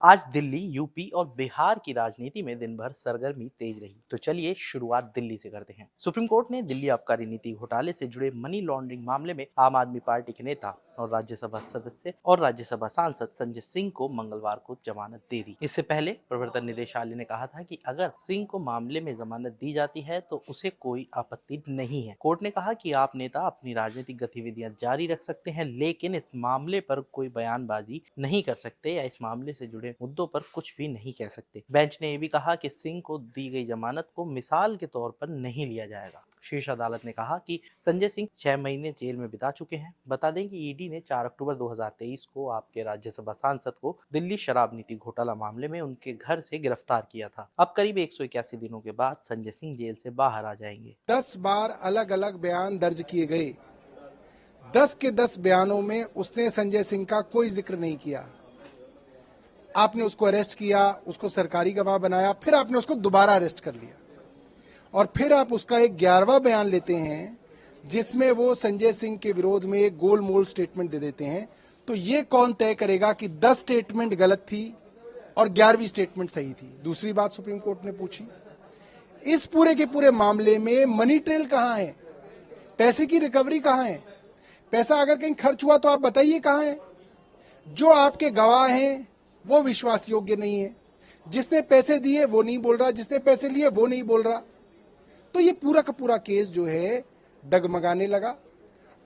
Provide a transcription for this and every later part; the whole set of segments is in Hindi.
आज दिल्ली, यूपी और बिहार की राजनीति में दिन भर सरगर्मी तेज रही। तो चलिए शुरुआत दिल्ली से करते हैं। सुप्रीम कोर्ट ने दिल्ली आबकारी नीति घोटाले से जुड़े मनी लॉन्ड्रिंग मामले में आम आदमी पार्टी के नेता और राज्यसभा सदस्य और राज्यसभा सांसद संजय सिंह को मंगलवार को जमानत दे दी। इससे पहले प्रवर्तन निदेशालय ने कहा था कि अगर सिंह को मामले में जमानत दी जाती है तो उसे कोई आपत्ति नहीं है। कोर्ट ने कहा कि आप नेता अपनी राजनीतिक गतिविधियां जारी रख सकते हैं, लेकिन इस मामले पर कोई बयानबाजी नहीं कर सकते या इस मामले से जुड़े मुद्दों पर कुछ भी नहीं कह सकते। बेंच ने यह भी कहा कि सिंह को दी गई जमानत को मिसाल के तौर पर नहीं लिया जाएगा। शीर्ष अदालत ने कहा कि संजय सिंह 6 महीने जेल में बिता चुके हैं। बता दें कि ईडी ने 4 अक्टूबर 2023 को आपके राज्यसभा सांसद को दिल्ली शराब नीति घोटाला मामले में उनके घर से गिरफ्तार किया था। अब करीब 181 दिनों के बाद संजय सिंह जेल से बाहर आ जाएंगे। 10 बार अलग अलग बयान दर्ज किए गए। 10 के 10 बयानों में उसने संजय सिंह का कोई जिक्र नहीं किया। आपने उसको अरेस्ट किया, उसको सरकारी गवाह बनाया, फिर आपने उसको दोबारा अरेस्ट कर लिया और फिर आप उसका एक 11वां बयान लेते हैं जिसमें वो संजय सिंह के विरोध में एक गोलमोल स्टेटमेंट दे देते हैं। तो ये कौन तय करेगा कि 10 स्टेटमेंट गलत थी और 11वीं स्टेटमेंट सही थी? दूसरी बात सुप्रीम कोर्ट ने पूछी, इस पूरे के पूरे मामले में मनी ट्रेल कहां है? पैसे की रिकवरी कहां है? पैसा अगर कहीं खर्च हुआ तो आप बताइए कहां है? जो आपके गवाह हैं वो विश्वास योग्य नहीं है। जिसने पैसे दिए वो नहीं बोल रहा, जिसने पैसे लिए वो नहीं बोल रहा। तो ये पूरा का पूरा केस जो है डगमगाने लगा।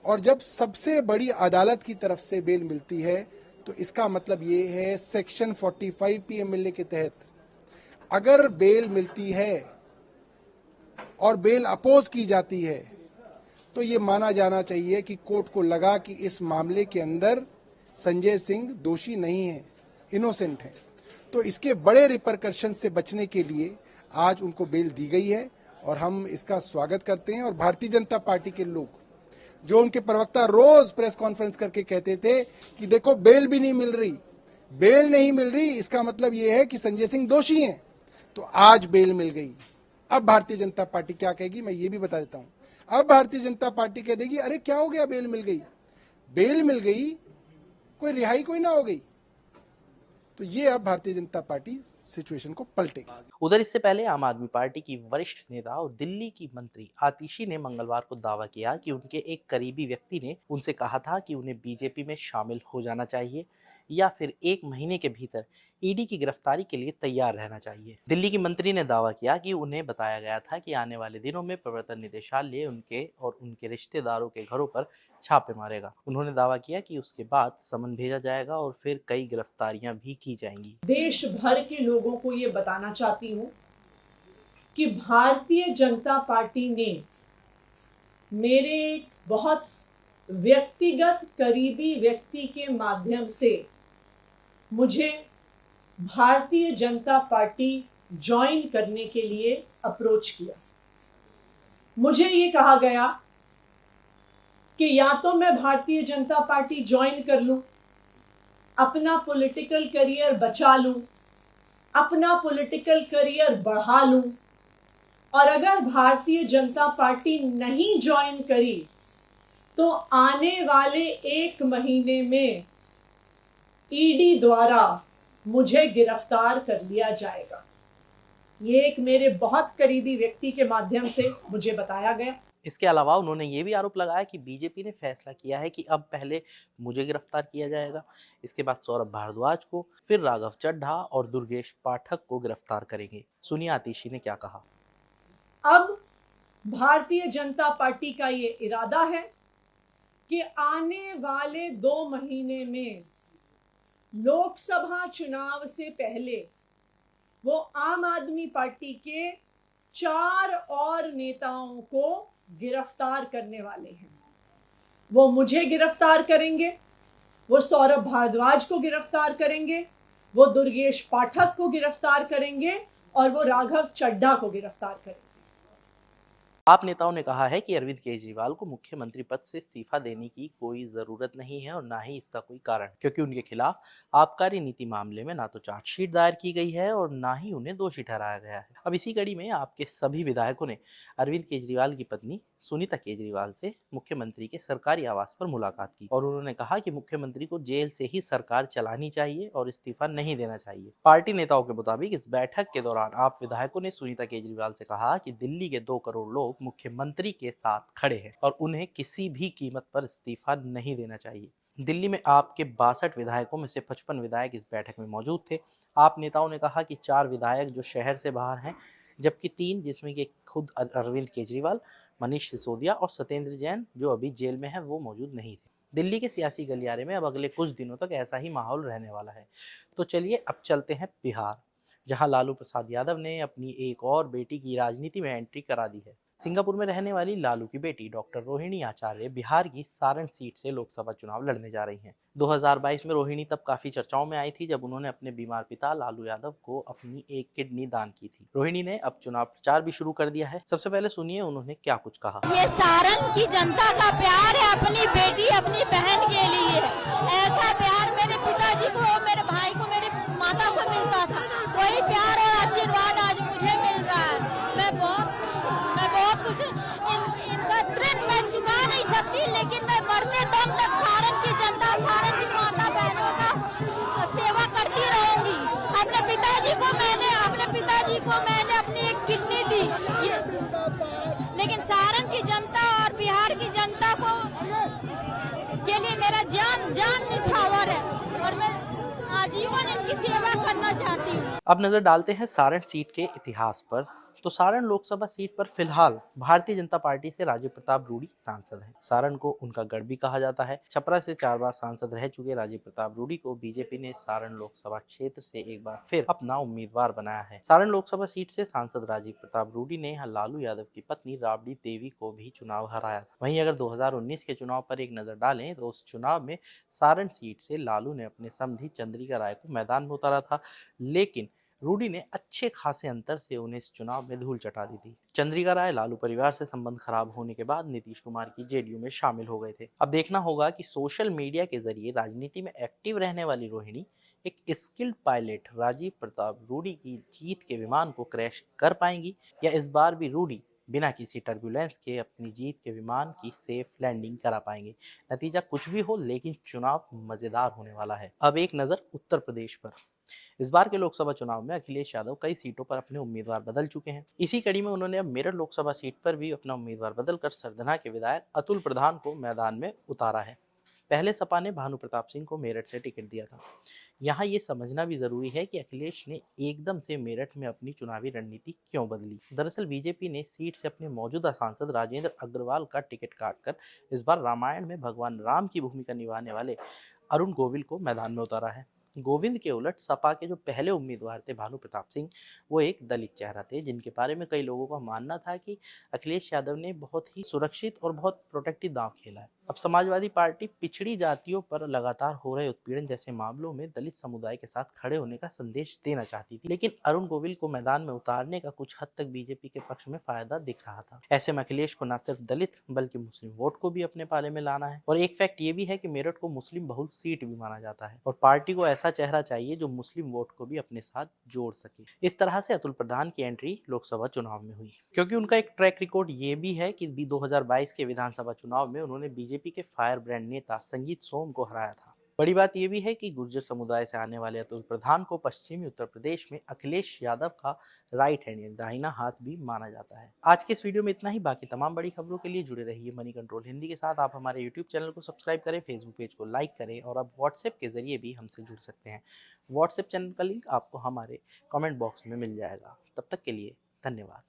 और जब सबसे बड़ी अदालत की तरफ से बेल मिलती है तो इसका मतलब ये है सेक्शन 45 PMLA के तहत अगर बेल मिलती है और बेल अपोज की जाती है तो ये माना जाना चाहिए कि कोर्ट को लगा कि इस मामले के अंदर संजय सिंह दोषी नहीं है, इनोसेंट है। तो इसके बड़े रिपरकशन से बचने के लिए आज उनको बेल दी गई है और हम इसका स्वागत करते हैं। और भारतीय जनता पार्टी के लोग, जो उनके प्रवक्ता रोज प्रेस कॉन्फ्रेंस करके कहते थे कि देखो बेल भी नहीं मिल रही, बेल नहीं मिल रही, इसका मतलब ये है कि संजय सिंह दोषी हैं, तो आज बेल मिल गई। अब भारतीय जनता पार्टी क्या कहेगी मैं ये भी बता देता हूं। अब भारतीय जनता पार्टी कह देगी अरे क्या हो गया, बेल मिल गई, बेल मिल गई, कोई रिहाई कोई ना हो गई। तो ये अब भारतीय जनता पार्टी सिचुएशन को पलटेगी। उधर इससे पहले आम आदमी पार्टी की वरिष्ठ नेता और दिल्ली की मंत्री आतिशी ने मंगलवार को दावा किया कि उनके एक करीबी व्यक्ति ने उनसे कहा था कि उन्हें बीजेपी में शामिल हो जाना चाहिए या फिर 1 महीने के भीतर ईडी की गिरफ्तारी के लिए तैयार रहना चाहिए। दिल्ली की मंत्री ने दावा किया कि उन्हें बताया गया था कि आने वाले दिनों में प्रवर्तन निदेशालय उनके और उनके रिश्तेदारों के घरों पर छापे मारेगा। उन्होंने दावा किया कि उसके बाद समन भेजा जाएगा और फिर कई गिरफ्तारियां भी की जाएंगी। देश भर के लोगों को ये बताना चाहती हूं कि भारतीय जनता पार्टी ने मेरे बहुत व्यक्तिगत करीबी व्यक्ति के माध्यम से मुझे भारतीय जनता पार्टी ज्वाइन करने के लिए अप्रोच किया। मुझे ये कहा गया कि या तो मैं भारतीय जनता पार्टी ज्वाइन कर लूं, अपना पॉलिटिकल करियर बचा लूं, अपना पॉलिटिकल करियर बढ़ा लूं, और अगर भारतीय जनता पार्टी नहीं ज्वाइन करी तो आने वाले 1 महीने में ईडी द्वारा मुझे गिरफ्तार कर लिया जाएगा। ये एक मेरे बहुत करीबी व्यक्ति के माध्यम से मुझे बताया गया। इसके अलावा उन्होंने ये भी आरोप लगाया कि बीजेपी ने फैसला किया है कि अब पहले मुझे गिरफ्तार किया जाएगा, इसके बाद सौरभ भारद्वाज को, फिर राघव चड्ढा और दुर्गेश पाठक को गिरफ्तार करेंगे। सुनिए आतिशी ने क्या कहा। अब भारतीय जनता पार्टी का ये इरादा है कि आने वाले 2 महीने में लोकसभा चुनाव से पहले वो आम आदमी पार्टी के 4 और नेताओं को गिरफ्तार करने वाले हैं। वो मुझे गिरफ्तार करेंगे, वो सौरभ भारद्वाज को गिरफ्तार करेंगे, वो दुर्गेश पाठक को गिरफ्तार करेंगे और वो राघव चड्ढा को गिरफ्तार करेंगे। आप नेताओं ने कहा है कि अरविंद केजरीवाल को मुख्यमंत्री पद से इस्तीफा देने की कोई जरूरत नहीं है और ना ही इसका कोई कारण, क्योंकि उनके खिलाफ आबकारी नीति मामले में ना तो चार्जशीट दायर की गई है और ना ही उन्हें दोषी ठहराया गया है। अब इसी कड़ी में आपके सभी विधायकों ने अरविंद केजरीवाल की पत्नी सुनीता केजरीवाल से मुख्यमंत्री के सरकारी आवास पर मुलाकात की और उन्होंने कहा कि मुख्यमंत्री को जेल से ही सरकार चलानी चाहिए और इस्तीफा नहीं देना चाहिए। पार्टी नेताओं के मुताबिक इस बैठक के दौरान आप विधायकों ने सुनीता केजरीवाल से कहा कि दिल्ली के 2 करोड़ लोग मुख्यमंत्री के साथ खड़े हैं और उन्हें किसी भी कीमत पर इस्तीफा नहीं देना चाहिए। दिल्ली में आपके 62 विधायकों में से 55 विधायक इस बैठक में मौजूद थे। आप नेताओं ने कहा कि 4 विधायक जो शहर से बाहर हैं, जबकि 3 जिसमें कि खुद अरविंद केजरीवाल, मनीष सिसोदिया और सत्येंद्र जैन जो अभी जेल में हैं, वो मौजूद नहीं थे। दिल्ली के सियासी गलियारे में अब अगले कुछ दिनों तक ऐसा ही माहौल रहने वाला है। तो चलिए अब चलते हैं बिहार, जहां लालू प्रसाद यादव ने अपनी एक और बेटी की राजनीति में एंट्री करा दी है। सिंगापुर में रहने वाली लालू की बेटी डॉक्टर रोहिणी आचार्य बिहार की सारण सीट से लोकसभा चुनाव लड़ने जा रही हैं। 2022 में रोहिणी तब काफी चर्चाओं में आई थी जब उन्होंने अपने बीमार पिता लालू यादव को अपनी एक किडनी दान की थी। रोहिणी ने अब चुनाव प्रचार भी शुरू कर दिया है। सबसे पहले सुनिए उन्होंने क्या कुछ कहा। ये सारण की जनता का प्यार है अपनी बेटी अपनी बहन के लिए। ऐसा प्यार मेरे पिताजी को, मेरे भाई को, मेरी माता को मिलता था, वही प्यार और आशीर्वाद आज मुझे मिल रहा है। मैं बहुत खुश हूँ। इनका ऋण मैं चुका नहीं सकती, लेकिन मैं मरते दम तक सारण की जनता, सारण की माता बहनों का सेवा करती रहूंगी। अपने पिताजी को मैंने अपनी एक किडनी दी, लेकिन सारण की जनता और बिहार की जनता को के लिए मेरा जान निछावर है और मैं आजीवन इनकी सेवा करना चाहती हूँ। अब नजर डालते हैं सारण सीट के इतिहास पर। तो सारण लोकसभा सीट पर फिलहाल भारतीय जनता पार्टी से राजीव प्रताप रूडी सांसद हैं। सारण को उनका गढ़ भी कहा जाता है। छपरा से 4 बार सांसद रह चुके राजीव प्रताप रूडी को बीजेपी ने सारण लोकसभा क्षेत्र से एक बार फिर अपना उम्मीदवार बनाया है। सारण लोकसभा सीट से सांसद राजीव प्रताप रूडी ने यहाँ लालू यादव की पत्नी राबड़ी देवी को भी चुनाव हराया था। वहीं अगर 2019 के चुनाव पर एक नजर डालें तो उस चुनाव में सारण सीट से लालू ने अपने समधी चंद्रिका राय को मैदान में उतारा था, लेकिन रूडी ने अच्छे खासे अंतर से उन्हें इस चुनाव में धूल चटा दी थी। चंद्रिका राय लालू परिवार से संबंध खराब होने के बाद नीतीश कुमार की जेडीयू में शामिल हो गए थे। अब देखना होगा कि सोशल मीडिया के जरिए राजनीति में एक्टिव रहने वाली रोहिणी एक स्किल्ड पायलट राजीव प्रताप रूडी की जीत के विमान को क्रैश कर पाएंगी या इस बार भी रूडी बिना किसी टर्बुलेंस के अपनी जीत के विमान की सेफ लैंडिंग करा पाएंगे। नतीजा कुछ भी हो, लेकिन चुनाव मजेदार होने वाला है। अब एक नजर उत्तर प्रदेश पर। इस बार के लोकसभा चुनाव में अखिलेश यादव कई सीटों पर अपने उम्मीदवार बदल चुके हैं। इसी कड़ी में उन्होंने अब मेरठ लोकसभा सीट पर भी अपना उम्मीदवार बदलकर सरधना के विधायक अतुल प्रधान को मैदान में उतारा है। पहले सपा ने भानु प्रताप सिंह को मेरठ से टिकट दिया था। यहाँ ये समझना भी जरूरी है कि अखिलेश ने एकदम से मेरठ में अपनी चुनावी रणनीति क्यों बदली। दरअसल बीजेपी ने सीट से अपने मौजूदा सांसद राजेंद्र अग्रवाल का टिकट काटकर इस बार रामायण में भगवान राम की भूमिका निभाने वाले अरुण गोविल को मैदान में उतारा है। गोविंद के उलट सपा के जो पहले उम्मीदवार थे भानु प्रताप सिंह, वो एक दलित चेहरा थे जिनके बारे में कई लोगों का मानना था कि अखिलेश यादव ने बहुत ही सुरक्षित और बहुत प्रोटेक्टिव दांव खेला है। अब समाजवादी पार्टी पिछड़ी जातियों पर लगातार हो रहे उत्पीड़न जैसे मामलों में दलित समुदाय के साथ खड़े होने का संदेश देना चाहती थी, लेकिन अरुण गोविल को मैदान में उतारने का कुछ हद तक बीजेपी के पक्ष में फायदा दिख रहा था। ऐसे में अखिलेश को न सिर्फ दलित बल्कि मुस्लिम वोट को भी अपने पाले में लाना है। और एक फैक्ट ये भी है कि मेरठ को मुस्लिम बहुल सीट भी माना जाता है और पार्टी को ऐसा चेहरा चाहिए जो मुस्लिम वोट को भी अपने साथ जोड़ सके। इस तरह से अतुल प्रधान की एंट्री लोकसभा चुनाव में हुई, क्योंकि उनका एक ट्रैक रिकॉर्ड ये भी है कि 2022 के विधानसभा चुनाव में उन्होंने बीजेपी के फायर ब्रांड नेता संगीत सोम को हराया था। बड़ी बात यह भी है कि गुर्जर समुदाय से आने वाले अतुल प्रधान को पश्चिमी उत्तर प्रदेश में अखिलेश यादव का राइट हैंड यानी दाहिना हाथ भी माना जाता है। आज के इस वीडियो में इतना ही। बाकी तमाम बड़ी खबरों के लिए जुड़े रहिए मनी कंट्रोल हिंदी के साथ। आप हमारे यूट्यूब चैनल को सब्सक्राइब करें, फेसबुक पेज को लाइक करें और आप व्हाट्सएप के जरिए भी हमसे जुड़ सकते हैं। व्हाट्सएप चैनल का लिंक आपको हमारे कॉमेंट बॉक्स में मिल जाएगा। तब तक के लिए धन्यवाद।